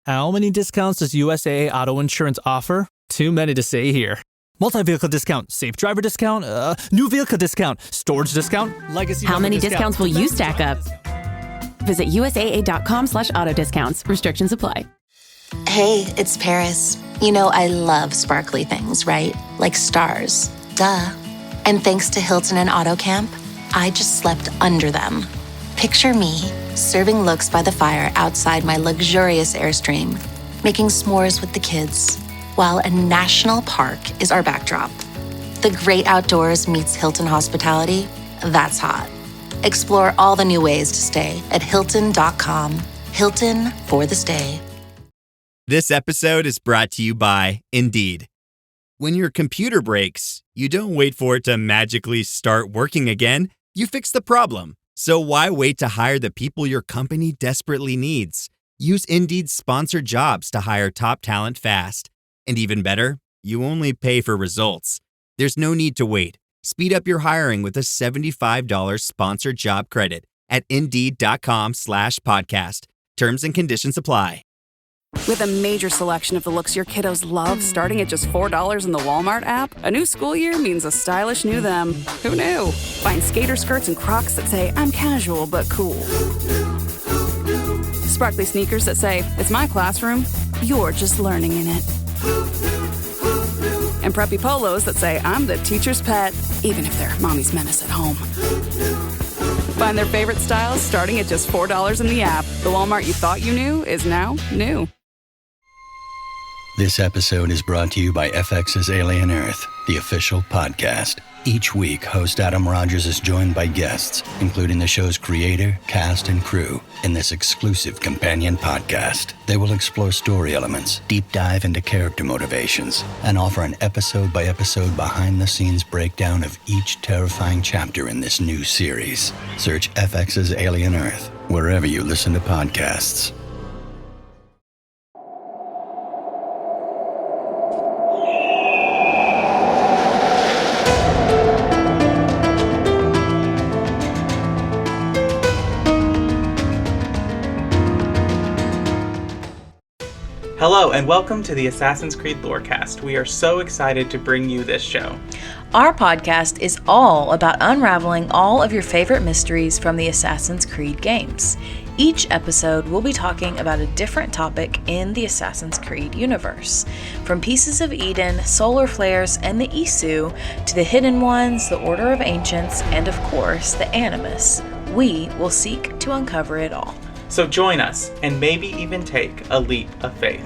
How many discounts does USAA Auto Insurance offer? Too many to say here. Multi-vehicle discount, safe driver discount, new vehicle discount, storage discount, legacy. How many discounts will you stack up? Visit USAA.com/auto discounts. Restrictions apply. Hey, it's Paris. You know I love sparkly things, right? Like stars. Duh. And thanks to Hilton and Auto Camp, I just slept under them. Picture me, serving looks by the fire outside my luxurious Airstream, making s'mores with the kids, while a national park is our backdrop. The great outdoors meets Hilton hospitality. That's hot. Explore all the new ways to stay at Hilton.com. Hilton for the stay. This episode is brought to you by Indeed. When your computer breaks, you don't wait for it to magically start working again. You fix the problem. So why wait to hire the people your company desperately needs? Use Indeed's sponsored jobs to hire top talent fast. And even better, you only pay for results. There's no need to wait. Speed up your hiring with a $75 sponsored job credit at Indeed.com/podcast. Terms and conditions apply. With a major selection of the looks your kiddos love starting at just $4 in the Walmart app, a new school year means a stylish new them. Who knew? Find skater skirts and Crocs that say, I'm casual but cool. Sparkly sneakers that say, it's my classroom, you're just learning in it. And preppy polos that say, I'm the teacher's pet, even if they're mommy's menace at home. Find their favorite styles starting at just $4 in the app. The Walmart you thought you knew is now new. This episode is brought to you by FX's Alien Earth, the official podcast. Each week, host Adam Rogers is joined by guests, including the show's creator, cast, and crew, in this exclusive companion podcast. They will explore story elements, deep dive into character motivations, and offer an episode-by-episode behind-the-scenes breakdown of each terrifying chapter in this new series. Search FX's Alien Earth wherever you listen to podcasts. Hello and welcome to the Assassin's Creed Lorecast. We are so excited to bring you this show. Our podcast is all about unraveling all of your favorite mysteries from the Assassin's Creed games. Each episode will be talking about a different topic in the Assassin's Creed universe. From Pieces of Eden, solar flares, and the Isu, to the Hidden Ones, the Order of Ancients, and of course, the Animus, we will seek to uncover it all. So join us and maybe even take a leap of faith.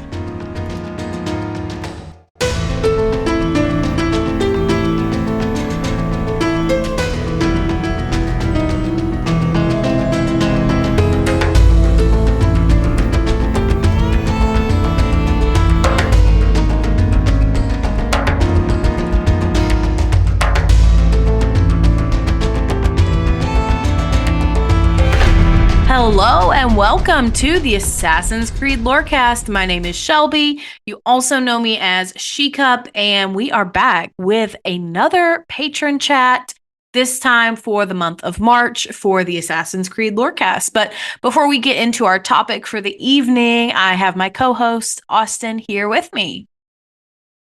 Hello and welcome to the Assassin's Creed Lorecast. My name is Shelby. You also know me as She-Cup, and we are back with another patron chat, this time for the month of March for the Assassin's Creed Lorecast. But before we get into our topic for the evening, I have my co-host, Austin, here with me.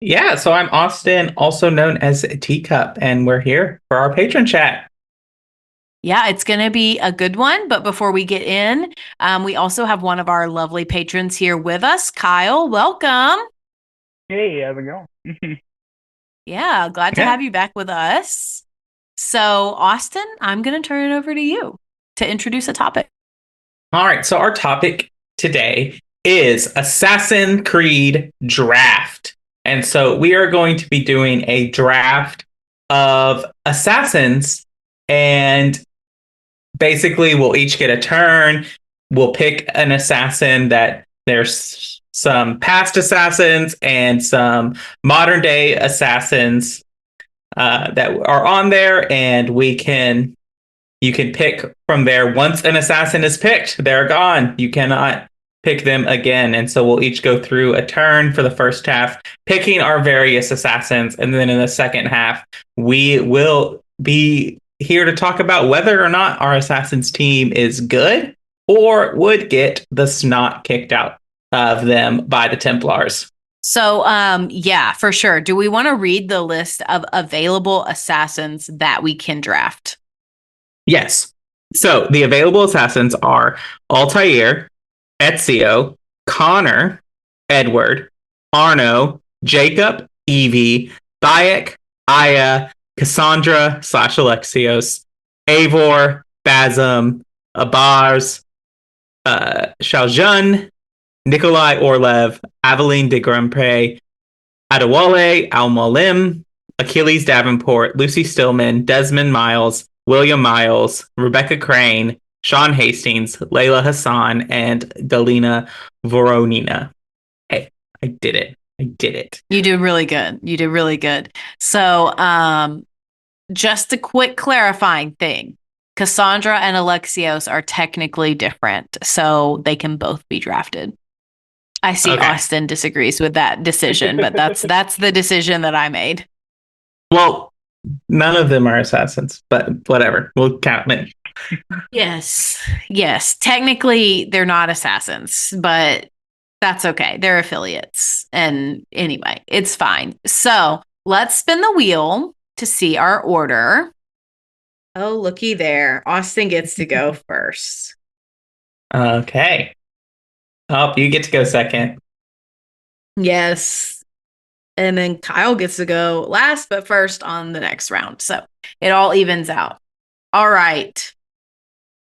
Yeah, so I'm Austin, also known as Teacup, and we're here for our patron chat. Yeah, it's going to be a good one. But before we get in, we also have one of our lovely patrons here with us. Kyle, welcome. Hey, how's it going? Yeah, glad to have you back with us. So, Austin, I'm going to turn it over to you to introduce a topic. All right, so our topic today is Assassin's Creed Draft. And so we are going to be doing a draft of assassins, and basically we'll each get a turn. We'll pick an assassin that there's some past assassins and some modern day assassins that are on there, and you can pick from there. Once an assassin is picked, they're gone. You cannot pick them again. And so we'll each go through a turn for the first half, picking our various assassins. And then in the second half, we will be here to talk about whether or not our assassins team is good or would get the snot kicked out of them by the Templars. So, yeah, for sure. Do we want to read the list of available assassins that we can draft? Yes. So the available assassins are Altair, Ezio, Connor, Edward, Arno, Jacob, Evie, Bayek, Aya, Cassandra / Alexios, Eivor, Basem, Abars, Shaljun, Nikolai Orlev, Aveline de Grandpré, Adewale Al-Mualim, Achilles Davenport, Lucy Stillman, Desmond Miles, William Miles, Rebecca Crane, Sean Hastings, Layla Hassan, and Galina Voronina. Hey, I did it. You did really good. So, just a quick clarifying thing. Cassandra and Alexios are technically different, so they can both be drafted. I see Okay. Austin disagrees with that decision, but that's the decision that I made. Well, none of them are assassins, but whatever. We'll count it. Yes. Technically, they're not assassins, but that's okay. They're affiliates. And anyway, it's fine. So let's spin the wheel to see our order. Oh, looky there. Austin gets to go first. Okay. Oh, you get to go second. Yes. And then Kyle gets to go last, but first on the next round. So it all evens out. All right.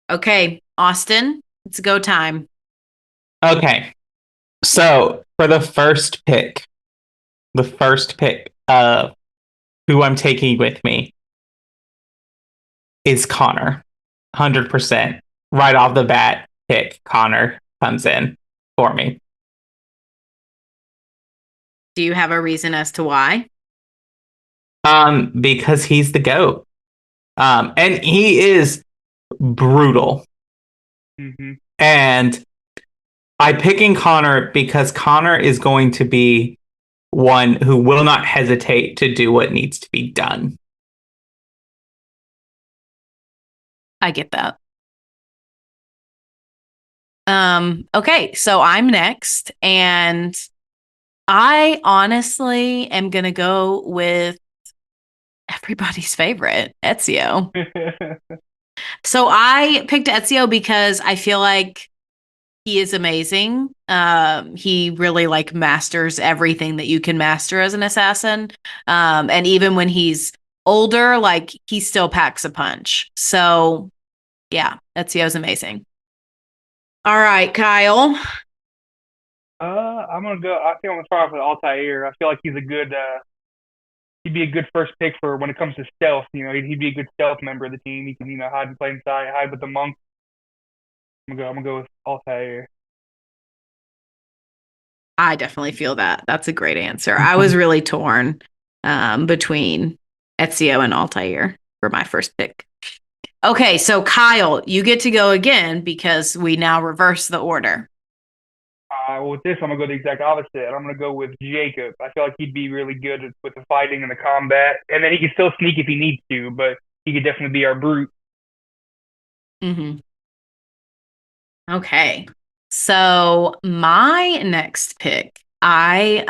Okay, Austin, it's go time. Okay. So for the first pick of who I'm taking with me is Connor. 100%. Right off the bat, pick Connor comes in for me. Do you have a reason as to why? Because he's the GOAT. And he is brutal. Mm-hmm. And I'm picking Connor because Connor is going to be one who will not hesitate to do what needs to be done. I get that. Okay, so I'm next, and I honestly am gonna go with everybody's favorite, Ezio. So I picked Ezio because I feel like he is amazing. He really like masters everything that you can master as an assassin. And even when he's older, like he still packs a punch. So yeah, Ezio's amazing. All right, Kyle. I'm gonna go. I think I'm gonna start off with Altair. I feel like he's a good. He'd be a good first pick for when it comes to stealth. You know, he'd be a good stealth member of the team. He can, hide in plain sight, hide with the monk. I'm gonna go with Altair. I definitely feel that. That's a great answer. I was really torn between Ezio and Altair for my first pick. Okay, so Kyle, you get to go again because we now reverse the order. With this, I'm gonna go the exact opposite. I'm gonna go with Jacob. I feel like he'd be really good with the fighting and the combat, and then he can still sneak if he needs to, but he could definitely be our brute. Mm-hmm. Okay, so my next pick, I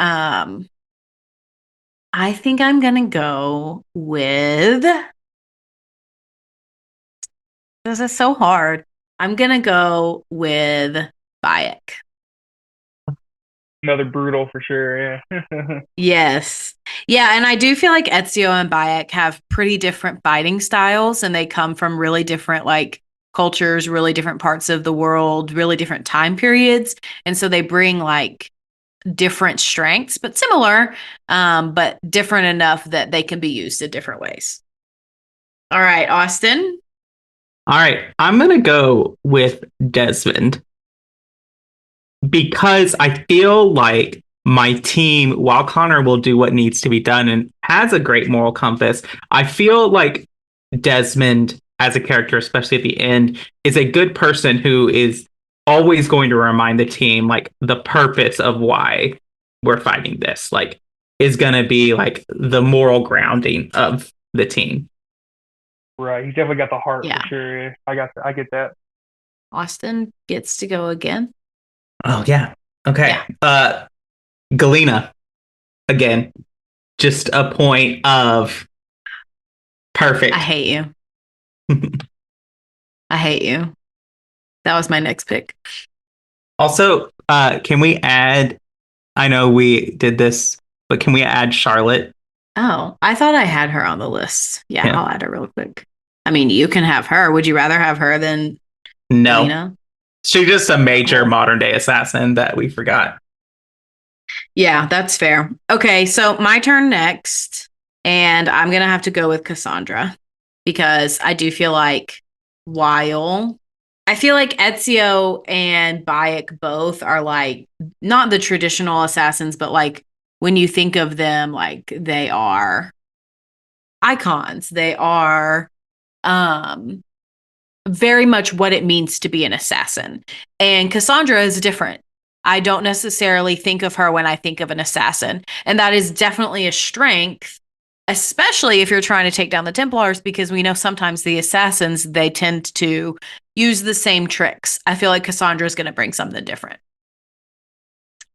think I'm gonna go with. This is so hard. I'm gonna go with Bayek. Another brutal for sure, yeah. Yes. Yeah, and I do feel like Ezio and Bayek have pretty different fighting styles, and they come from really different like cultures, really different parts of the world, really different time periods. And so they bring like different strengths, but similar, but different enough that they can be used in different ways. All right, Austin. All right, I'm going to go with Desmond because I feel like my team, while Connor will do what needs to be done and has a great moral compass, I feel like Desmond as a character, especially at the end, is a good person who is always going to remind the team like the purpose of why we're fighting this, like is going to be like the moral grounding of the team. Right, he's definitely got the heart Yeah. for sure. I get that. Austin gets to go again. Oh yeah. Okay. Galena again. Just a point of perfect. I hate you. I hate you. That was my next pick. Also, can we add? I know we did this, but can we add Charlotte? Oh, I thought I had her on the list. Yeah, Yeah. I'll add her real quick. I mean, you can have her. Would you rather have her than No. Lena? She's just a major modern day assassin that we forgot. Yeah, that's fair. Okay, so my turn next. And I'm going to have to go with Cassandra because I do feel like I feel like Ezio and Bayek both are like not the traditional assassins, but like when you think of them, like they are icons. They are very much what it means to be an assassin. And Cassandra is different. I don't necessarily think of her when I think of an assassin. And that is definitely a strength, especially if you're trying to take down the Templars, because we know sometimes the assassins, they tend to use the same tricks. I feel like Cassandra is going to bring something different.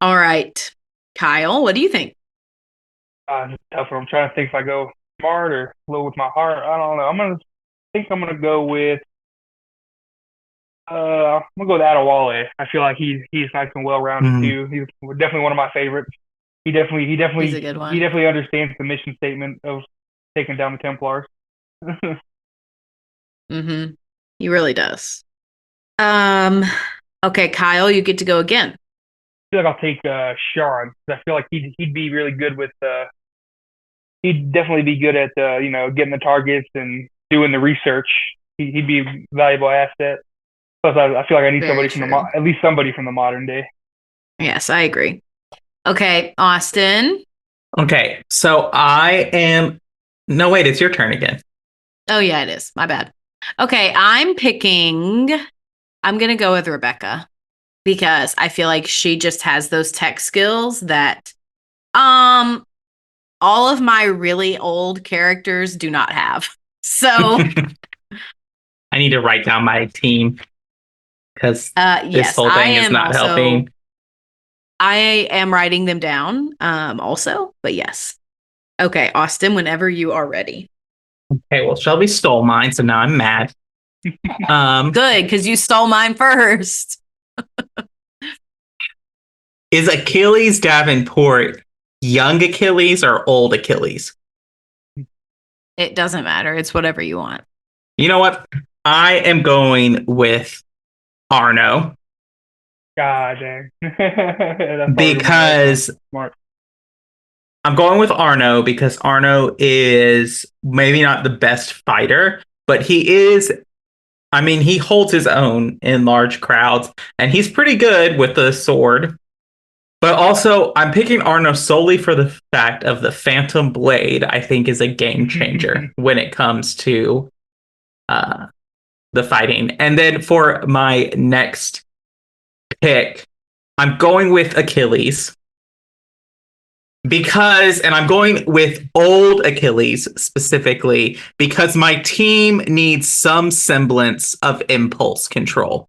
All right. Kyle, what do you think? It's tough. I'm trying to think if I go smart or low with my heart. I don't know. I'm gonna go with I'm gonna go with Adewale. I feel like he's nice and well rounded too. He's definitely one of my favorites. He's a good one. He definitely understands the mission statement of taking down the Templars. Mm-hmm. He really does. Okay, Kyle, you get to go again. I feel like I'll take Sean because I feel like he'd be really good with he'd definitely be good at getting the targets and doing the research. He'd be a valuable asset. Plus, I feel like I need Very somebody true. at least somebody from the modern day. Yes, I agree. Okay, Austin. Okay, so I am. No, wait, it's your turn again. Oh, yeah, it is. My bad. Okay, I'm going to go with Rebecca because I feel like she just has those tech skills that all of my really old characters do not have. So, I need to write down my team because this yes, whole I thing is am not helping. I am writing them down also, but yes. Okay, Austin, whenever you are ready. Okay, well, Shelby stole mine, so now I'm mad. Good, because you stole mine first. Is Achilles Davenport young Achilles or old Achilles? It doesn't matter. It's whatever you want. You know what? I am going with Arno. God dang. That's because smart. I'm going with Arno because Arno is maybe not the best fighter, but he is. I mean, he holds his own in large crowds, and he's pretty good with the sword. But also, I'm picking Arno solely for the fact of the Phantom Blade, I think is a game changer when it comes to the fighting. And then for my next pick, I'm going with Achilles. And I'm going with old Achilles specifically, because my team needs some semblance of impulse control,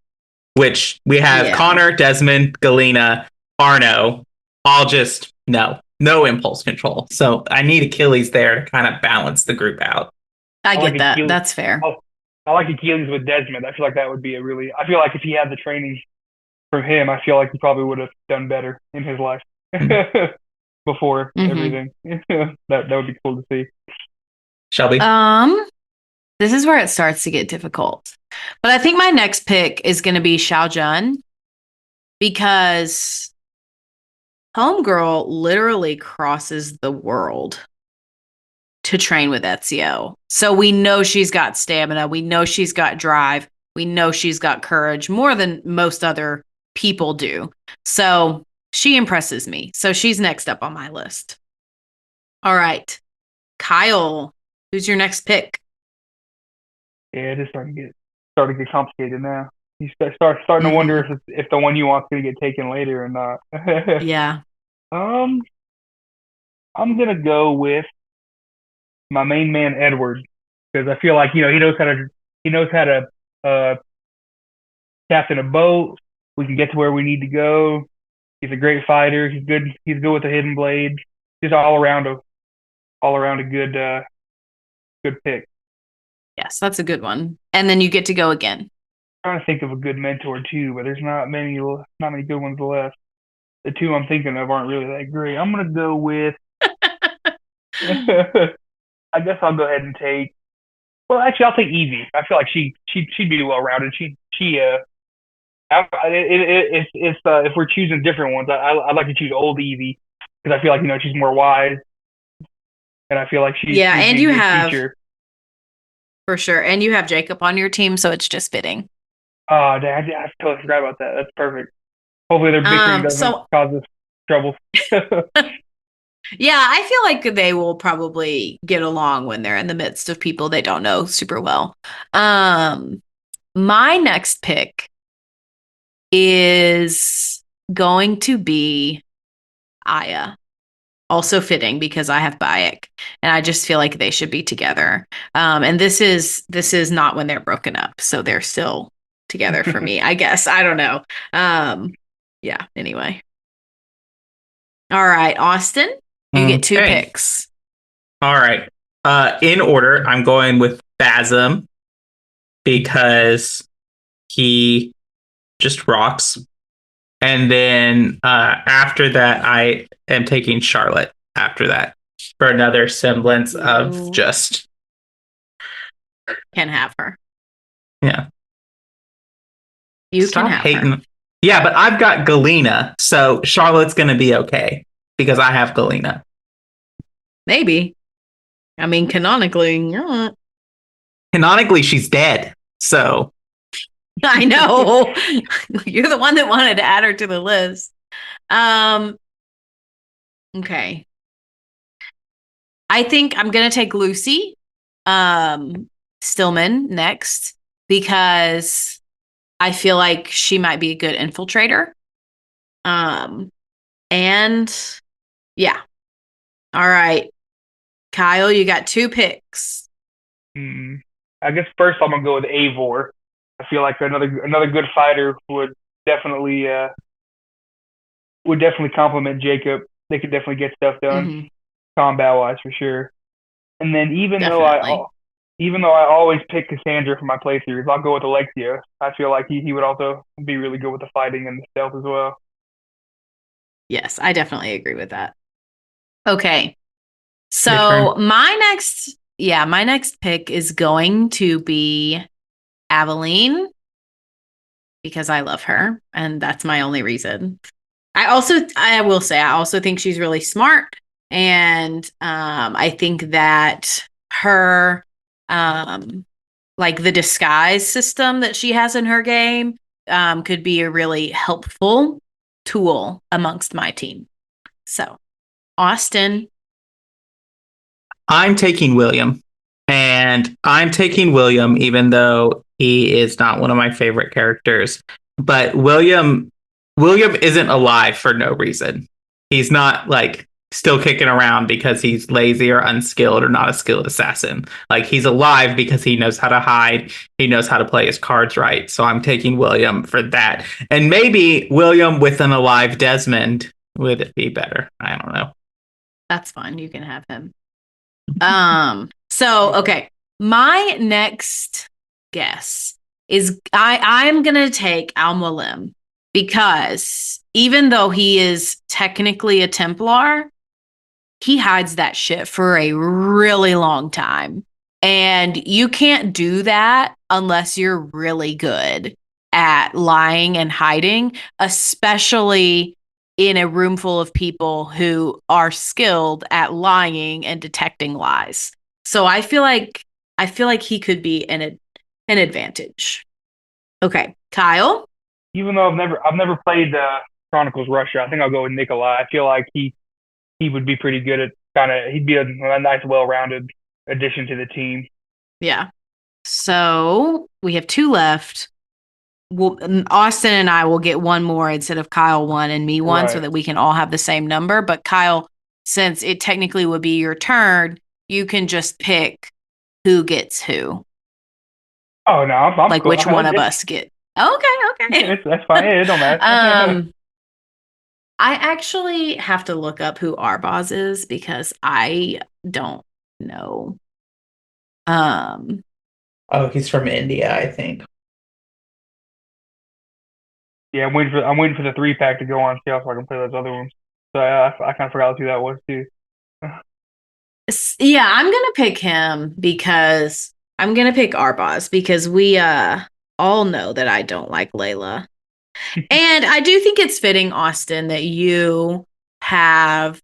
which we have Connor, Desmond, Galena, Arno, all just no impulse control. So I need Achilles there to kind of balance the group out. I get that. Achilles. That's fair. I like Achilles with Desmond. I feel like that would be I feel like if he had the training from him, I feel like he probably would have done better in his life before everything. that would be cool to see. Shelby? This is where it starts to get difficult. But I think my next pick is going to be Xiao Jun because Homegirl literally crosses the world to train with Ezio. So we know she's got stamina. We know she's got drive. We know she's got courage more than most other people do. So she impresses me. So she's next up on my list. All right. Kyle, who's your next pick? Yeah, it is starting to get complicated now. You starting to wonder if the one you want is going to get taken later or not. Yeah. I'm gonna go with my main man Edward because I feel like he knows how to captain a boat. We can get to where we need to go. He's a great fighter. He's good. He's good with the hidden blade. Just all around a good pick. Yes, that's a good one. And then you get to go again. I'm trying to think of a good mentor too, but there's not many good ones left. The two I'm thinking of aren't really that great. I'm gonna go with. I guess I'll go ahead and take. Well, actually, I'll take Evie. I feel like she'd be well rounded. If we're choosing different ones, I'd like to choose old Evie because I feel like she's more wise, and I feel like she'd and be you a good have teacher. for sure, and you have Jacob on your team, so it's just fitting. Oh, dang, I totally forgot about that. That's perfect. Hopefully, their bickering doesn't cause us trouble. Yeah, I feel like they will probably get along when they're in the midst of people they don't know super well. My next pick is going to be Aya. Also fitting because I have Bayek, and I just feel like they should be together. And this is not when they're broken up, so they're still together for me, I guess. I don't know. Yeah, anyway. All right, Austin, you get 2 picks. All right. In order, I'm going with Basm because he just rocks. And then after that, I am taking Charlotte after that for another semblance of just. Can have her. Yeah. You can have her. Yeah, but I've got Galena, so Charlotte's going to be okay because I have Galena. Maybe. I mean, canonically, she's dead. So I know. You're the one that wanted to add her to the list. Okay. I think I'm going to take Lucy Stillman next because I feel like she might be a good infiltrator. And yeah. All right. Kyle, you got 2 picks. I guess first I'm gonna go with Eivor. I feel like another good fighter would definitely complement Jacob. They could definitely get stuff done, combat wise for sure. And then even though I always pick Cassandra for my playthroughs, I'll go with Alexia. I feel like he would also be really good with the fighting and the stealth as well. Yes, I definitely agree with that. Okay. So my next pick is going to be Aveline because I love her and that's my only reason. I will say I also think she's really smart, and I think that her like the disguise system that she has in her game could be a really helpful tool amongst my team. So, Austin. I'm taking William. And I'm taking William, even though he is not one of my favorite characters. But William isn't alive for no reason. He's not like still kicking around because he's lazy or unskilled or not a skilled assassin. Like he's alive because he knows how to hide. He knows how to play his cards right. So I'm taking William for that. And maybe William with an alive Desmond would be better. I don't know. That's fine. You can have him. So, okay. My next guess is I'm going to take Al-Mualim because even though he is technically a Templar, he hides that shit for a really long time. And you can't do that unless you're really good at lying and hiding, especially in a room full of people who are skilled at lying and detecting lies. So I feel like he could be an advantage. Okay, Kyle. Even though I've never played Chronicles Russia, I think I'll go with Nikolai. I feel like he would be pretty good at he'd be a nice, well-rounded addition to the team. Yeah. So we have 2 left. Austin and I will get 1 more instead of Kyle 1 and me 1 so that we can all have the same number. But Kyle, since it technically would be your turn, you can just pick who gets who. Oh, no, I'm like cool. Which one of us get. Okay. That's fine. It don't matter. I actually have to look up who Arbaz is because I don't know. Oh, he's from India, I think. Yeah, I'm waiting for the 3-pack to go on sale so I can play those other ones. So I kind of forgot who that was too. Yeah, I'm gonna pick him because I'm gonna pick Arbaz because we all know that I don't like Layla. And I do think it's fitting, Austin, that you have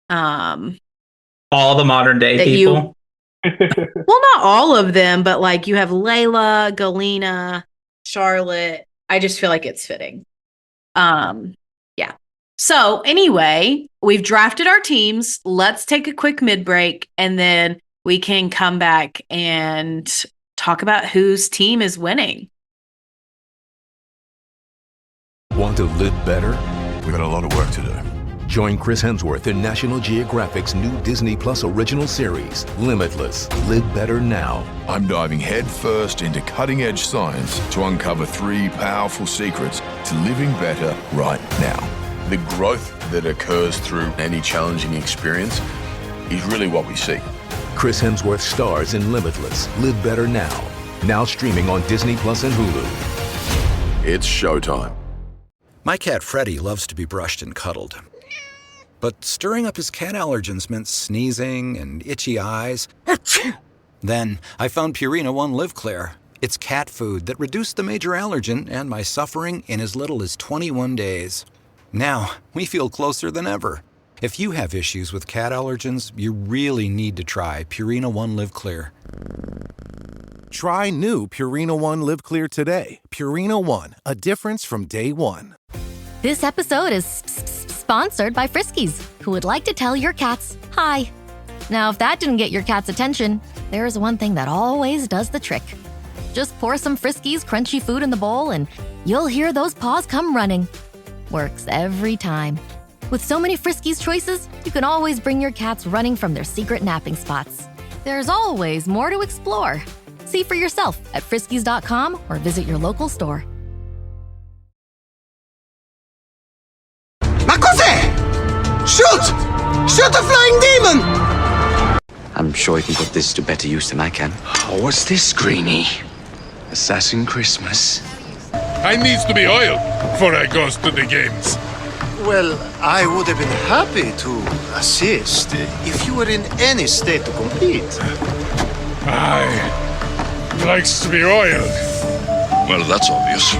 All the modern day people. Well, not all of them, but like you have Layla, Galena, Charlotte. I just feel like it's fitting. Yeah. So anyway, we've drafted our teams. Let's take a quick mid break and then we can come back and talk about whose team is winning. Want to live better? We got a lot of work to do. Join Chris Hemsworth in National Geographic's new Disney Plus original series, Limitless. Live better now. I'm diving headfirst into cutting-edge science to uncover 3 powerful secrets to living better right now. The growth that occurs through any challenging experience is really what we seek. Chris Hemsworth stars in Limitless. Live better now. Now streaming on Disney Plus and Hulu. It's showtime. My cat Freddie loves to be brushed and cuddled. But stirring up his cat allergens meant sneezing and itchy eyes. Then I found Purina One Live Clear. It's cat food that reduced the major allergen and my suffering in as little as 21 days. Now, we feel closer than ever. If you have issues with cat allergens, you really need to try Purina One Live Clear. Try new Purina One Live Clear today. Purina One, a difference from day one. This episode is sponsored by Friskies, who would like to tell your cats hi. Now, if that didn't get your cat's attention, there is one thing that always does the trick. Just pour some Friskies crunchy food in the bowl and you'll hear those paws come running. Works every time. With so many Friskies choices, you can always bring your cats running from their secret napping spots. There's always more to explore. See for yourself at friskies.com or visit your local store. Ma cos'è? Shoot! Shoot a flying demon! I'm sure you can put this to better use than I can. Oh, what's this, Greenie? Assassin Christmas. I needs to be oiled before I goes to the games. Well, I would have been happy to assist if you were in any state to compete. He likes to be oiled. Well, that's obvious.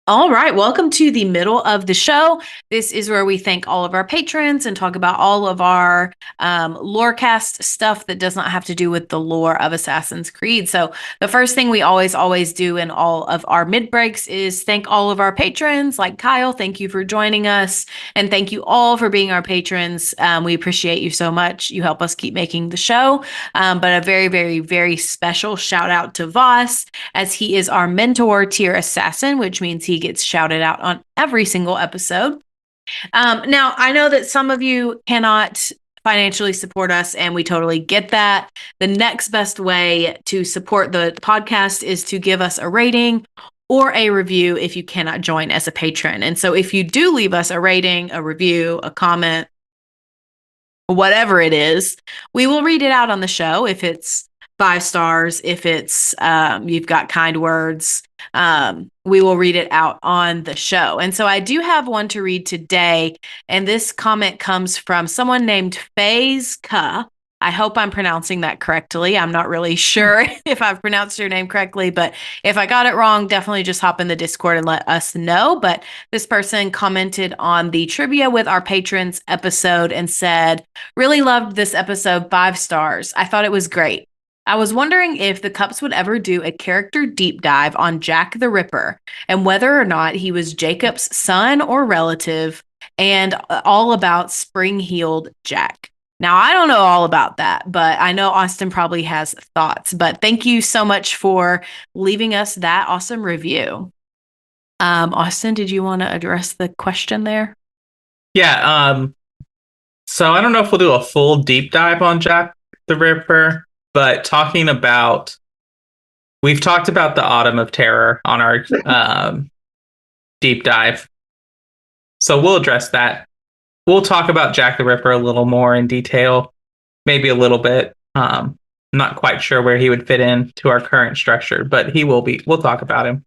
All right, welcome to the middle of the show. This is where we thank all of our patrons and talk about all of our lorecast stuff that does not have to do with the lore of Assassin's Creed. So the first thing we always do in all of our mid breaks is thank all of our patrons. Like Kyle, thank you for joining us, and thank you all for being our patrons. We appreciate you so much. You help us keep making the show. But a very, very, very special shout out to Voss, as he is our mentor tier assassin, which means he gets shouted out on every single episode. Now, I know that some of you cannot financially support us, and we totally get that. The next best way to support the podcast is to give us a rating or a review if you cannot join as a patron. And so if you do leave us a rating, a review, a comment, whatever it is, we will read it out on the show. If it's 5 stars, if it's you've got kind words, we will read it out on the show. And so I do have one to read today, and this comment comes from someone named FaZe Ka. I hope I'm pronouncing that correctly. I'm not really sure if I've pronounced your name correctly, but if I got it wrong, definitely just hop in the Discord and let us know. But this person commented on the Trivia with Our Patrons episode and said, really loved this episode, 5 stars. I thought it was great. I was wondering if the Cups would ever do a character deep dive on Jack the Ripper and whether or not he was Jacob's son or relative, and all about spring-heeled Jack. Now, I don't know all about that, but I know Austin probably has thoughts. But thank you so much for leaving us that awesome review. Austin, did you want to address the question there? Yeah. So I don't know if we'll do a full deep dive on Jack the Ripper, but we've talked about the Autumn of Terror on our deep dive. So we'll address that. We'll talk about Jack the Ripper a little more in detail, maybe a little bit. Not quite sure where he would fit in to our current structure, but he will be. We'll talk about him.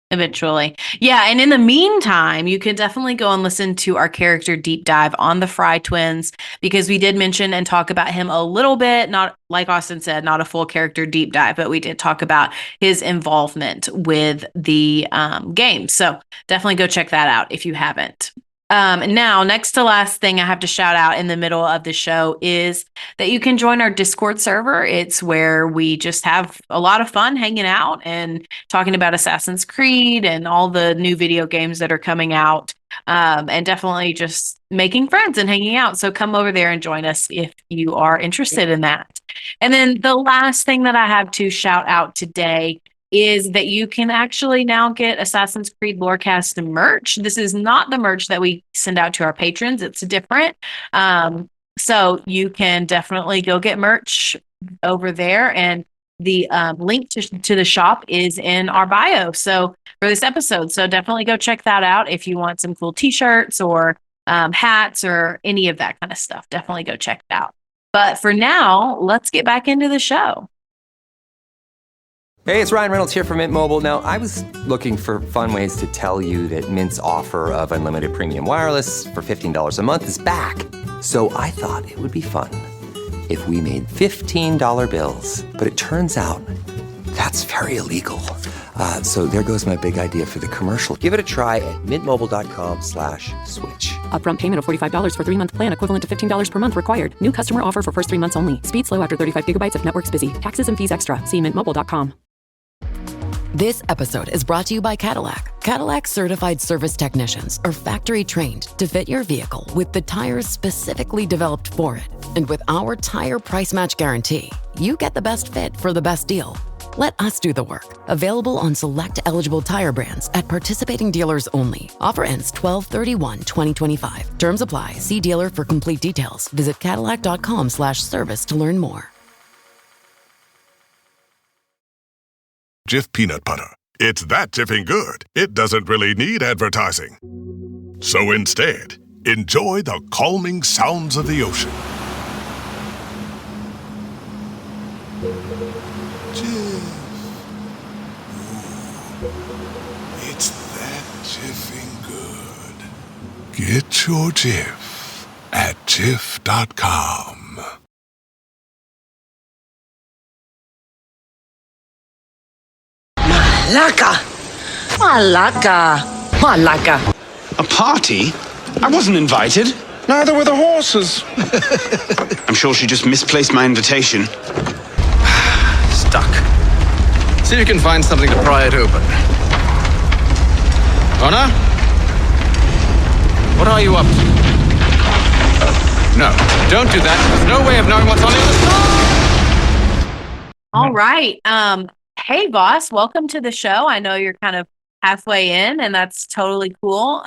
Eventually. Yeah. And in the meantime, you can definitely go and listen to our character deep dive on the Fry twins, because we did mention and talk about him a little bit, not like Austin said, not a full character deep dive, but we did talk about his involvement with the game. So definitely go check that out if you haven't. Now, next to last thing I have to shout out in the middle of the show is that you can join our Discord server. It's where we just have a lot of fun hanging out and talking about Assassin's Creed and all the new video games that are coming out, and definitely just making friends and hanging out. So come over there and join us if you are interested in that. And then the last thing that I have to shout out today is that you can actually now get Assassin's Creed Lorecast merch. This is not the merch that we send out to our patrons. It's different. So you can definitely go get merch over there. And the link to the shop is in our bio. So for this episode, so definitely go check that out if you want some cool t-shirts or hats or any of that kind of stuff. Definitely go check it out. But for now, let's get back into the show. Hey, it's Ryan Reynolds here from Mint Mobile. Now, I was looking for fun ways to tell you that Mint's offer of unlimited premium wireless for $15 a month is back. So I thought it would be fun if we made $15 bills. But it turns out that's very illegal. So there goes my big idea for the commercial. Give it a try at mintmobile.com/switch. Upfront payment of $45 for 3-month plan, equivalent to $15 per month required. New customer offer for first 3 months only. Speed slow after 35 gigabytes if network's busy. Taxes and fees extra. See mintmobile.com. This episode is brought to you by Cadillac. Cadillac certified service technicians are factory trained to fit your vehicle with the tires specifically developed for it. And with our tire price match guarantee, you get the best fit for the best deal. Let us do the work. Available on select eligible tire brands at participating dealers only. Offer ends 12/31/2025. Terms apply. See dealer for complete details. Visit Cadillac.com/service to learn more. Jif peanut butter. It's that jiffing good, it doesn't really need advertising. So instead, enjoy the calming sounds of the ocean. Jif. Ooh, it's that jiffing good. Get your Jif at Jif.com. Malaka. A party? I wasn't invited. Neither were the horses. I'm sure she just misplaced my invitation. Stuck. See if you can find something to pry it open. Honor? What are you up to? No, don't do that. There's no way of knowing what's on the other side. All right. Hey, boss, welcome to the show. I know you're kind of halfway in, and that's totally cool.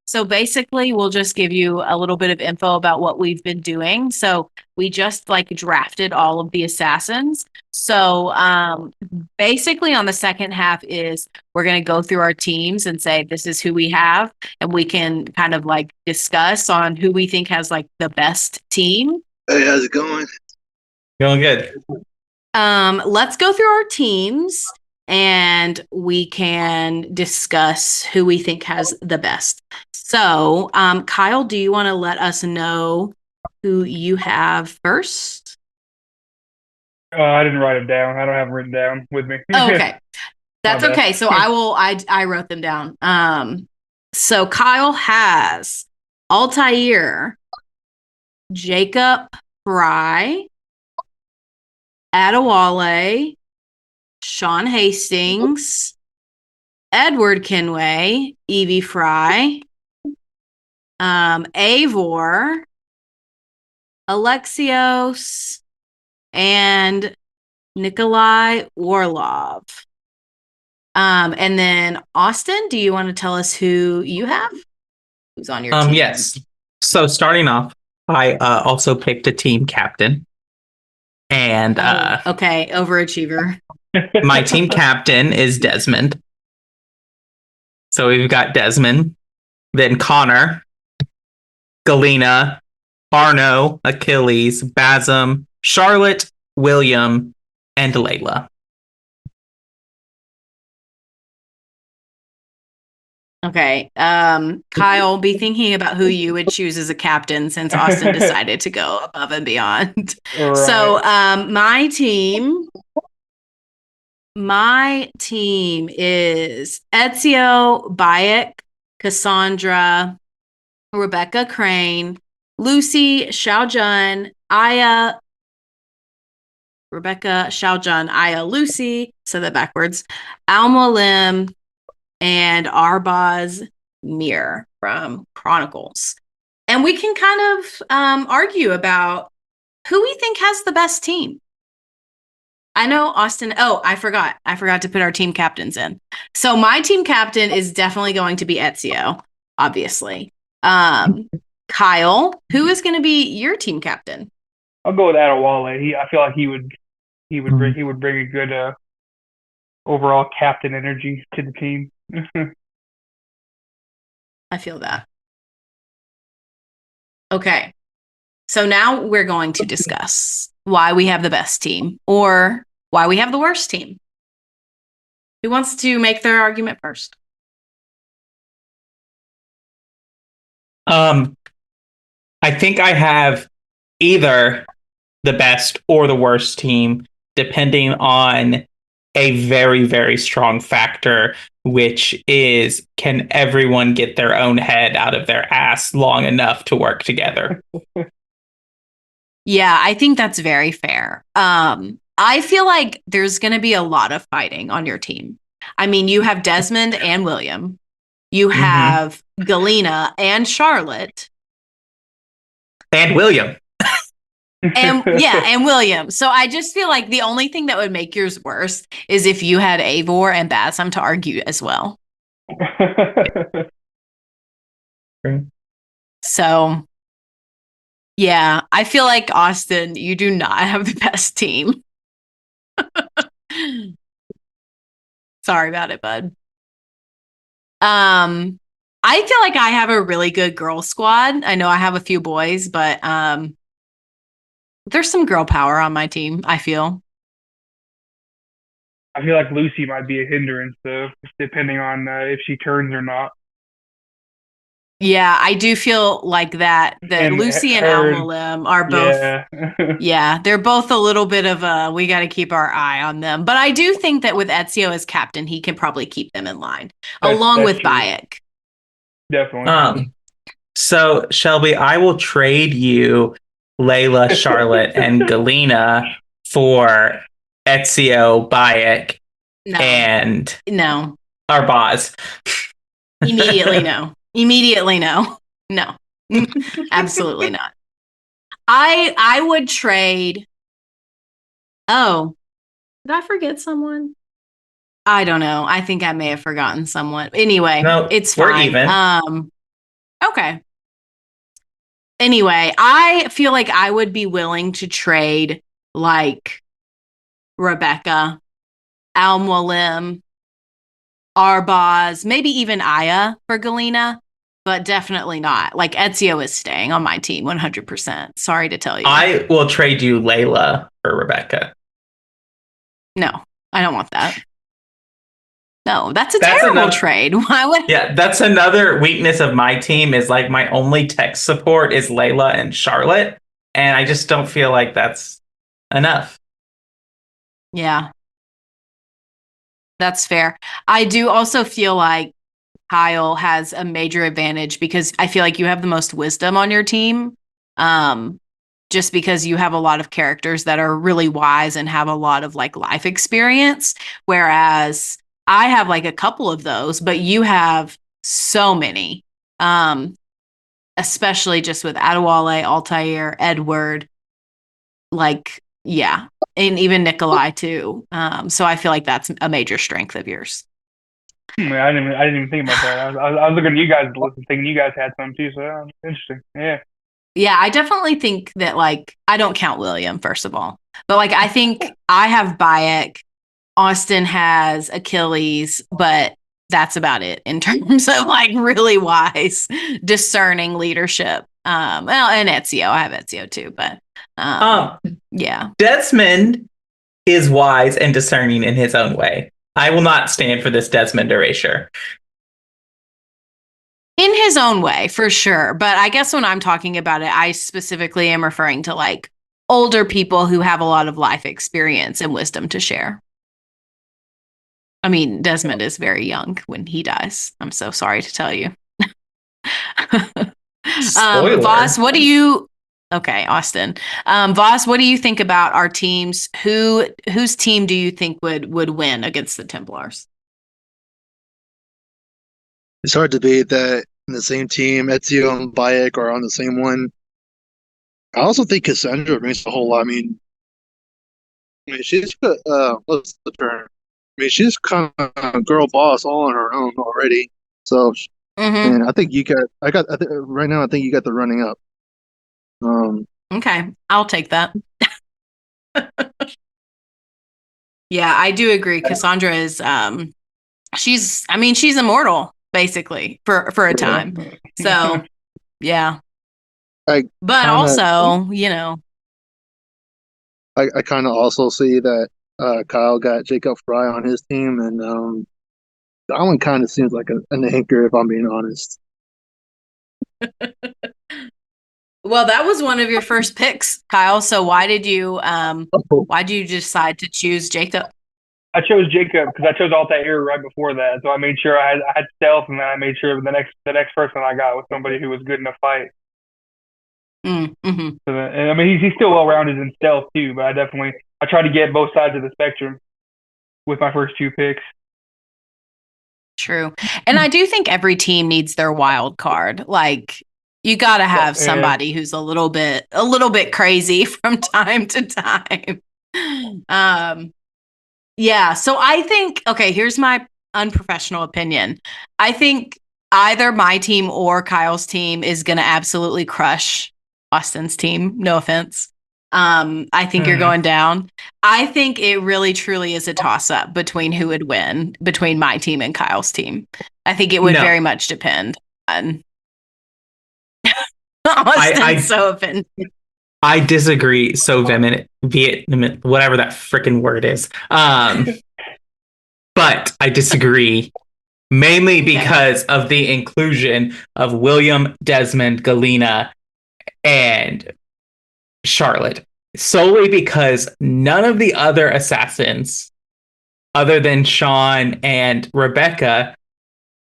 So basically, we'll just give you a little bit of info about what we've been doing. So we just drafted all of the assassins. So basically on the second half is we're going to go through our teams and say, this is who we have. And we can kind of discuss on who we think has the best team. Hey, how's it going? Going good. Let's go through our teams and we can discuss who we think has the best. So, Kyle, do you want to let us know who you have first? I didn't write them down. I don't have them written down with me. Oh, okay. That's okay. So I wrote them down. So Kyle has Altair, Jacob Fry, Adewale, Sean Hastings, Edward Kenway, Evie Fry, Eivor, Alexios, and Nikolai Orlov. And then Austin, do you want to tell us who you have? Who's on your team? Yes. So starting off, I also picked a team captain. And okay, overachiever. My team captain is Desmond. So we've got Desmond. then Connor, Galena, Arno, Achilles, Basem, Charlotte, William, and Layla. Okay. Kyle, be thinking about who you would choose as a captain since Austin decided to go above and beyond. Right. So, my team is Ezio, Bayek, Cassandra, Rebecca Crane, Lucy, Xiaojun, Aya, Rebecca, Xiaojun, Aya, Lucy, said that backwards, Alma Lim, and Arbaz Mir from Chronicles. And we can kind of argue about who we think has the best team. I know Austin. Oh, I forgot. I forgot to put our team captains in. So my team captain is definitely going to be Ezio, obviously. Kyle, who is going to be your team captain? I'll go with Adewale. I feel like he would bring a good overall captain energy to the team. I feel that. Okay. So now we're going to discuss why we have the best team or why we have the worst team. Who wants to make their argument first? I think I have either the best or the worst team, depending on a very, very strong factor, which is, can everyone get their own head out of their ass long enough to work together? Yeah, I think that's very fair. I feel like there's going to be a lot of fighting on your team. I mean, you have Desmond and William. You have Galena and Charlotte. And William. And William. So I just feel like the only thing that would make yours worse is if you had Eivor and Basem to argue as well. So, yeah, I feel like Austin, you do not have the best team. Sorry about it, bud. I feel like I have a really good girl squad. I know I have a few boys, but there's some girl power on my team, I feel. I feel like Lucy might be a hindrance, though, depending on if she turns or not. Yeah, I do feel like that Lucy and Alma Lim are both. Yeah, they're both a little bit of we got to keep our eye on them. But I do think that with Ezio as captain, he can probably keep them in line, along with Bayek. Definitely. So, Shelby, I will trade you Layla, Charlotte, and Galena for Ezio, Bayek, and Arbaz. Immediately no. Immediately no. No. Absolutely not. I would trade. Oh, did I forget someone? I don't know. I think I may have forgotten someone. Anyway, it's fine. We're even. Okay. Anyway, I feel like I would be willing to trade like Rebecca, Al-Mualim, Arbaz, maybe even Aya for Galena, but definitely not. Like Ezio is staying on my team 100%. Sorry to tell you. I will trade you Layla for Rebecca. No, I don't want that. No, that's terrible trade. Why would? Yeah, that's another weakness of my team is like my only tech support is Layla and Charlotte. And I just don't feel like that's enough. Yeah. That's fair. I do also feel like Kyle has a major advantage because I feel like you have the most wisdom on your team. Just because you have a lot of characters that are really wise and have a lot of like life experience. Whereas I have like a couple of those, but you have so many. Especially just with Adewale, Altair, Edward, like, yeah. And even Nikolai too. So I feel like that's a major strength of yours. I didn't even think about that. I was looking at you guys, thinking you guys had some too. So interesting. Yeah. Yeah, I definitely think that like I don't count William first of all, but like I think I have Bayek. Austin has Achilles, but that's about it in terms of like really wise, discerning leadership. Well, and Ezio, I have Ezio too, but yeah. Desmond is wise and discerning in his own way. I will not stand for this Desmond erasure. In his own way, for sure. But I guess when I'm talking about it, I specifically am referring to like older people who have a lot of life experience and wisdom to share. I mean, Desmond is very young when he dies. I'm so sorry to tell you. Voss, what do you... Okay, Austin. Voss, what do you think about our teams? Whose team do you think would win against the Templars? It's hard to debate that in the same team, Ezio and Bayek are on the same one. I also think Cassandra brings a whole lot. I mean, she's what's the term? I mean, she's kind of a girl boss all on her own already. So, and I think right now, I think you got the running up. Okay, I'll take that. Yeah, I do agree. Cassandra is, she's immortal basically for a time. So, yeah. But also, I kind of also see that Kyle got Jacob Fry on his team, and that one kind of seems like an anchor, if I'm being honest. Well, that was one of your first picks, Kyle. So why did you decide to choose Jacob? I chose Jacob because I chose Altair right before that. So I made sure I had stealth, and then I made sure the next person I got was somebody who was good in a fight. Mm-hmm. So and I mean, he's still well rounded in stealth too, but I tried to get both sides of the spectrum with my first two picks. True, and I do think every team needs their wild card. Like, you got to have somebody who's a little bit crazy from time to time. Yeah. So I think, okay, here's my unprofessional opinion. I think either my team or Kyle's team is going to absolutely crush Austin's team. No offense. I think you're going down. I think it really truly is a toss up between who would win between my team and Kyle's team. I think it would very much depend on Austin's so offended. I disagree so vehement, whatever that freaking word is. But I disagree mainly because of the inclusion of William, Desmond, Galena, and Charlotte. Solely because none of the other assassins, other than Sean and Rebecca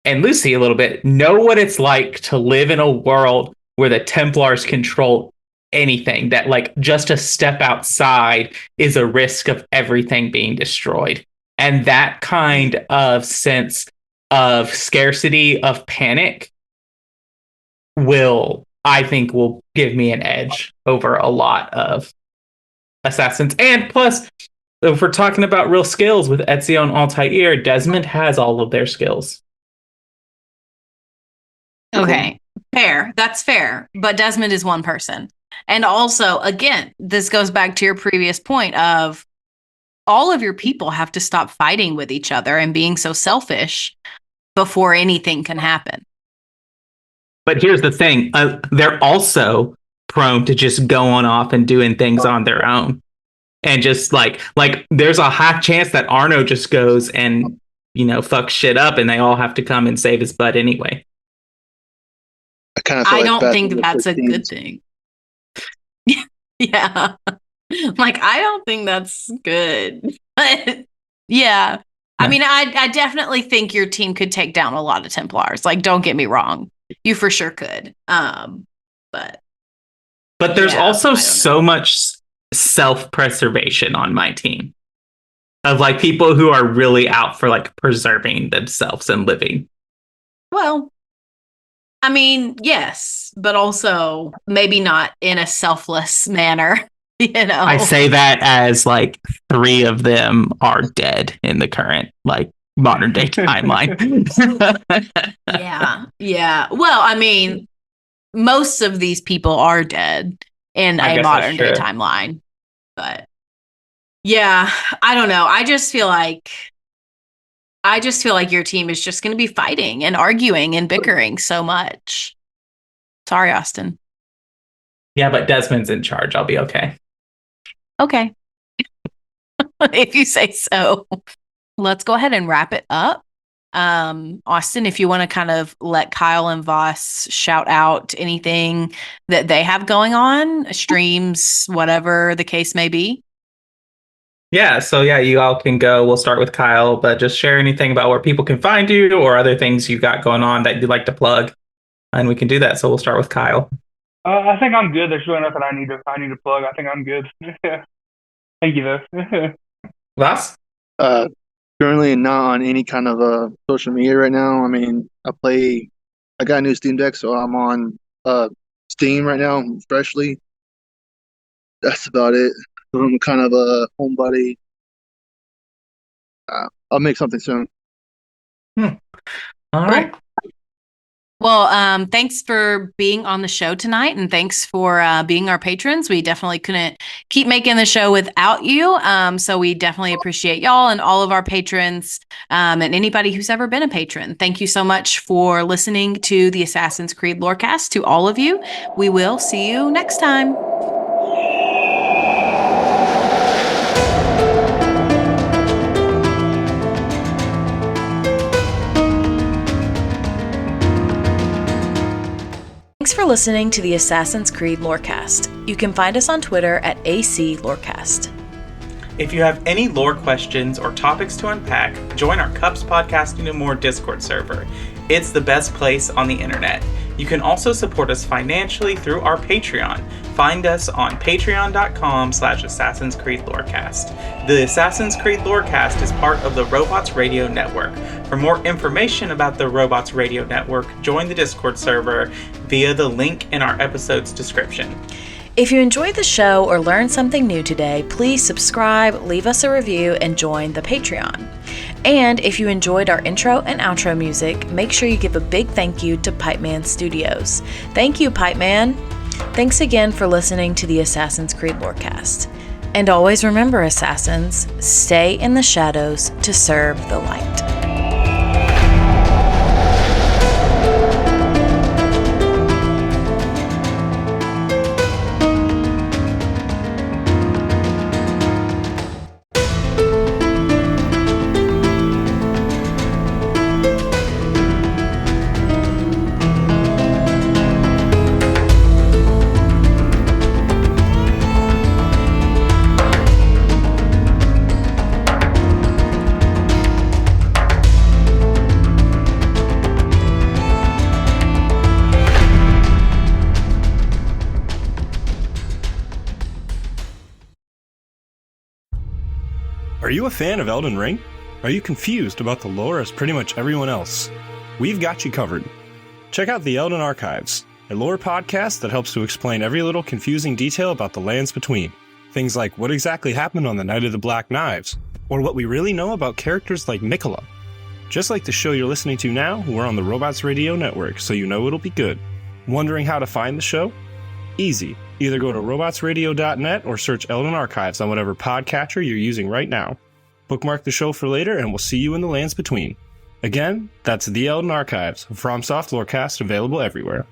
and Lucy a little bit, know what it's like to live in a world where the Templars control anything, that like just a step outside is a risk of everything being destroyed. And that kind of sense of scarcity, of panic I think will give me an edge over a lot of assassins. And plus, if we're talking about real skills with Ezio and Altair, Desmond has all of their skills. Okay, fair. That's fair. But Desmond is one person. And also, again, this goes back to your previous point of all of your people have to stop fighting with each other and being so selfish before anything can happen. But here's the thing. They're also prone to just going off and doing things on their own. And just like there's a high chance that Arno just goes and, fucks shit up and they all have to come and save his butt anyway. I don't think that's a good thing. Yeah. I don't think that's good. But yeah. I mean, I definitely think your team could take down a lot of Templars. Don't get me wrong. You for sure could. But there's also so much self-preservation on my team of people who are really out for preserving themselves and living. Well, I mean, yes, but also maybe not in a selfless manner, I say that as 3 of them are dead in the current modern day timeline. Yeah. Well, I mean, most of these people are dead in a modern day timeline. But yeah, I don't know. I just feel like I just feel like your team is just going to be fighting and arguing and bickering so much. Sorry, Austin. Yeah, but Desmond's in charge. I'll be okay. Okay. If you say so. Let's go ahead and wrap it up. Austin, if you want to kind of let Kyle and Voss shout out anything that they have going on, streams, whatever the case may be. Yeah, so yeah, you all can go. We'll start with Kyle, but just share anything about where people can find you or other things you got going on that you'd like to plug, and we can do that. So we'll start with Kyle. I think I'm good. There's really nothing I need to plug. I think I'm good. Thank you, though. Voss? Currently not on any kind of social media right now. I mean, I got a new Steam Deck, so I'm on Steam right now, freshly. That's about it. I'm kind of a homebody. I'll make something soon. All right. Well, thanks for being on the show tonight, and thanks for being our patrons. We definitely couldn't keep making the show without you. So we definitely appreciate y'all and all of our patrons, and anybody who's ever been a patron. Thank you so much for listening to the Assassin's Creed Lorecast. To all of you, we will see you next time. Thanks for listening to the Assassin's Creed Lorecast. You can find us on Twitter at AC Lorecast. If you have any lore questions or topics to unpack, join our Cups Podcasting and More Discord server. It's the best place on the internet. You can also support us financially through our Patreon. Find us on patreon.com/Assassin's Creed Lorecast. The Assassin's Creed Lorecast is part of the Robots Radio Network. For more information about the Robots Radio Network, join the Discord server via the link in our episode's description. If you enjoyed the show or learned something new today, please subscribe, leave us a review, and join the Patreon. And if you enjoyed our intro and outro music, make sure you give a big thank you to Pipeman Studios. Thank you, Pipeman. Thanks again for listening to the Assassin's Creed Lorecast. And always remember, Assassins, stay in the shadows to serve the light. Are you a fan of Elden Ring? Are you confused about the lore as pretty much everyone else? We've got you covered. Check out the Elden Archives, a lore podcast that helps to explain every little confusing detail about the lands between. Things like what exactly happened on the Night of the Black Knives, or what we really know about characters like Mikola. Just like the show you're listening to now, we're on the Robots Radio Network, so you know it'll be good. Wondering how to find the show? Easy. Either go to robotsradio.net or search Elden Archives on whatever podcatcher you're using right now. Bookmark the show for later, and we'll see you in the lands between. Again, that's the Elden Archives, a FromSoft Lorecast available everywhere.